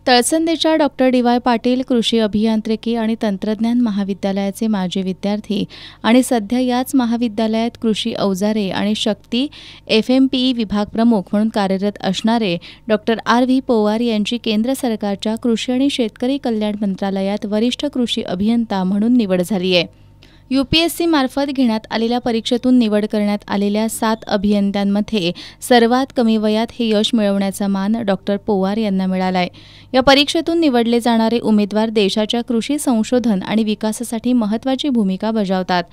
तळसंदेच्या doctor DY. Patil कृषी अभियांत्रिकी आणि तंत्रज्ञान महाविद्यालयाचे माजी विद्यार्थी आणि सध्या याच महाविद्यालयात कृषी अवजारे आणि शक्ती FMPE विभाग प्रमुख म्हणून कार्यरत असणारे डॉक्टर R.V. पोवार यांची केंद्र सरकारच्या कृषी आणि शेतकरी कल्याण मंत्रालयात वरिष्ठ कृषी अभियंता म्हणून निवड झाली आहे. UPSC मार्फत घेण्यात आलेल्या परीक्षेतून निवड करण्यात आलेल्या 7 अभियंत्यांमध्ये सर्वात कमी वयात हे यश मिळवण्याचा मान डॉक्टर पोवार यांना मिळाला आहे. या परीक्षेतून निवडले जाणारे उमेदवार देशाच्या कृषी संशोधन आणि विकासासाठी महत्त्वाची भूमिका बजावतात.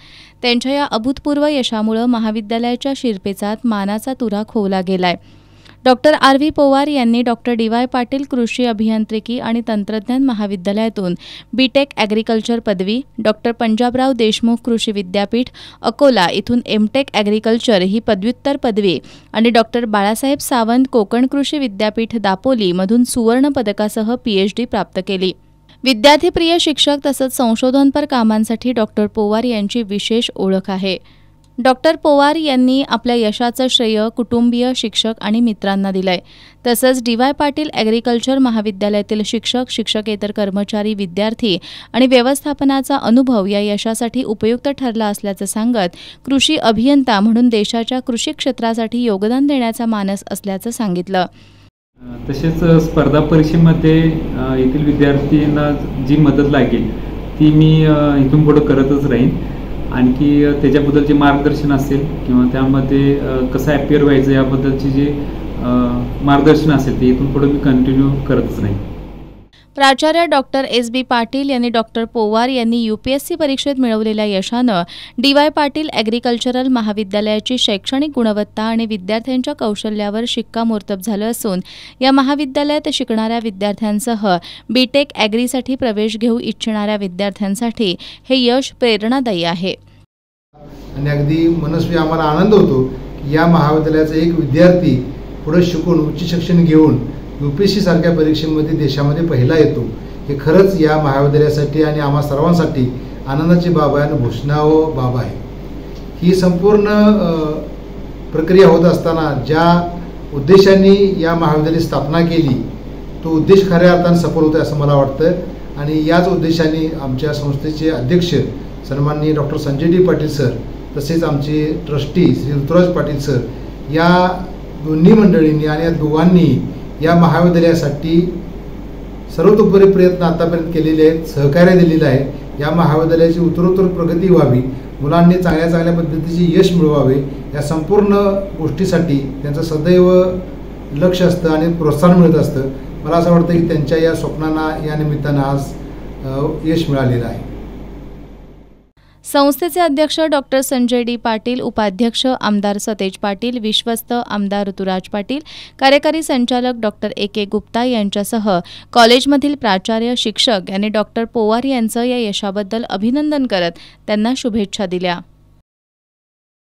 त्यांच्या या अभूतपूर्व यशामुळे महाविद्यालयाच्या शिरपेचात मानाचा तुरा खोवला गेलाय. Doctor R.V. पोवार यांनी डॉक्टर डी.वाय. पाटील कृषी अभियांत्रिकी आणि तंत्रज्ञान महाविद्यालयातून B.Tech ॲग्रिकल्चर पदवी, डॉक्टर पंजाबराव देशमुख कृषी विद्यापीठ अकोला इथून M.Tech ॲग्रिकल्चर ही पदव्युत्तर पदवी आणि डॉक्टर बाळासाहेब सावंत कोकण कृषी विद्यापीठ दापोली मधून सुवर्ण पदकासह PhD प्राप्त केली. विद्यार्थीप्रिय शिक्षक तसंच संशोधनपर कामांसाठी डॉक्टर पोवार यांची विशेष ओळख आहे. डॉक्टर पोवार यांनी आपल्या यशाचं श्रेय कुटुंबीय, शिक्षक आणि मित्रांना दिलंय. तसंच डी.वाय. पाटील ॲग्रिकल्चर महाविद्यालयातील शिक्षक, शिक्षकेतर कर्मचारी, विद्यार्थी आणि व्यवस्थापनाचा अनुभव या यशासाठी उपयुक्त ठरला असल्याचं सांगत कृषी अभियंता म्हणून देशाच्या कृषी क्षेत्रासाठी योगदान देण्याचा मानस असल्याचं सांगितलं. तसेच स्पर्धा परीक्षेमध्ये येथील विद्यार्थ्यांना जी मदत लागेल ती मी इथून पुढे करतच राहीन. आणखी त्याच्याबद्दलचे मार्गदर्शन असेल किंवा त्यामध्ये कसं ॲपियर व्हायचं याबद्दलचे जे मार्गदर्शन असेल ते इथून पुढे मी कंटिन्यू करतच राहीन. प्राचार्य डॉक्टर S.B. पाटील यांनी डॉक्टर पोवार यांनी UPSC परीक्षेत मिळवलेल्या यशानं डी.वाय. पाटील ॲग्रिकल्चरल महाविद्यालयाची शैक्षणिक गुणवत्ता आणि विद्यार्थ्यांच्या कौशल्यावर शिक्कामोर्तब झालं असून या महाविद्यालयात शिकणाऱ्या विद्यार्थ्यांसह B.Tech ॲग्रीसाठी प्रवेश घेऊ इच्छिणाऱ्या विद्यार्थ्यांसाठी हे यश प्रेरणादायी आहे. आणि अगदी मनस्वी आम्हाला आनंद होतो की या महाविद्यालयाचा एक विद्यार्थी पुढे शिकून उच्च शिक्षण घेऊन UPSC सारख्या परीक्षेमध्ये देशामध्ये पहिला येतो. हे खरंच या महाविद्यालयासाठी आणि आम्हा सर्वांसाठी आनंदाची बाब आहे आणि घोषणावं बाब आहे. ही संपूर्ण प्रक्रिया होत असताना ज्या उद्देशाने या महाविद्यालयाची स्थापना केली तो उद्देश खऱ्या अर्थाने सफल होतो असं मला वाटतं. आणि याच उद्देशाने आमच्या संस्थेचे अध्यक्ष सन्माननीय doctor Sanjay D. Patil sir तसेच आमचे ट्रस्टी श्री ऋतुराज पाटील सर या दोन्ही मंडळींनी आणि या दोघांनी या महाविद्यालयासाठी सर्वतोपरी प्रयत्न आतापर्यंत केलेले आहेत, सहकार्य दिलेलं आहे. या महाविद्यालयाची उत्तरोत्तर प्रगती व्हावी, मुलांनी चांगल्या चांगल्या पद्धतीचे यश मिळवावे या संपूर्ण गोष्टीसाठी त्यांचं सदैव लक्ष असतं आणि प्रोत्साहन मिळत असतं. मला असं वाटतं की त्यांच्या या स्वप्नांना या निमित्तानं आज यश मिळालेलं आहे. संस्थेचे अध्यक्ष डॉक्टर संजय डी. पाटील, उपाध्यक्ष आमदार सतेज पाटील, विश्वस्त आमदार ऋतुराज पाटील, कार्यकारी संचालक डॉक्टर A.K. गुप्ता यांच्यासह कॉलेजमधील प्राचार्य, शिक्षक यांनी डॉक्टर पोवार यांचं या यशाबद्दल अभिनंदन करत त्यांना शुभेच्छा दिल्या.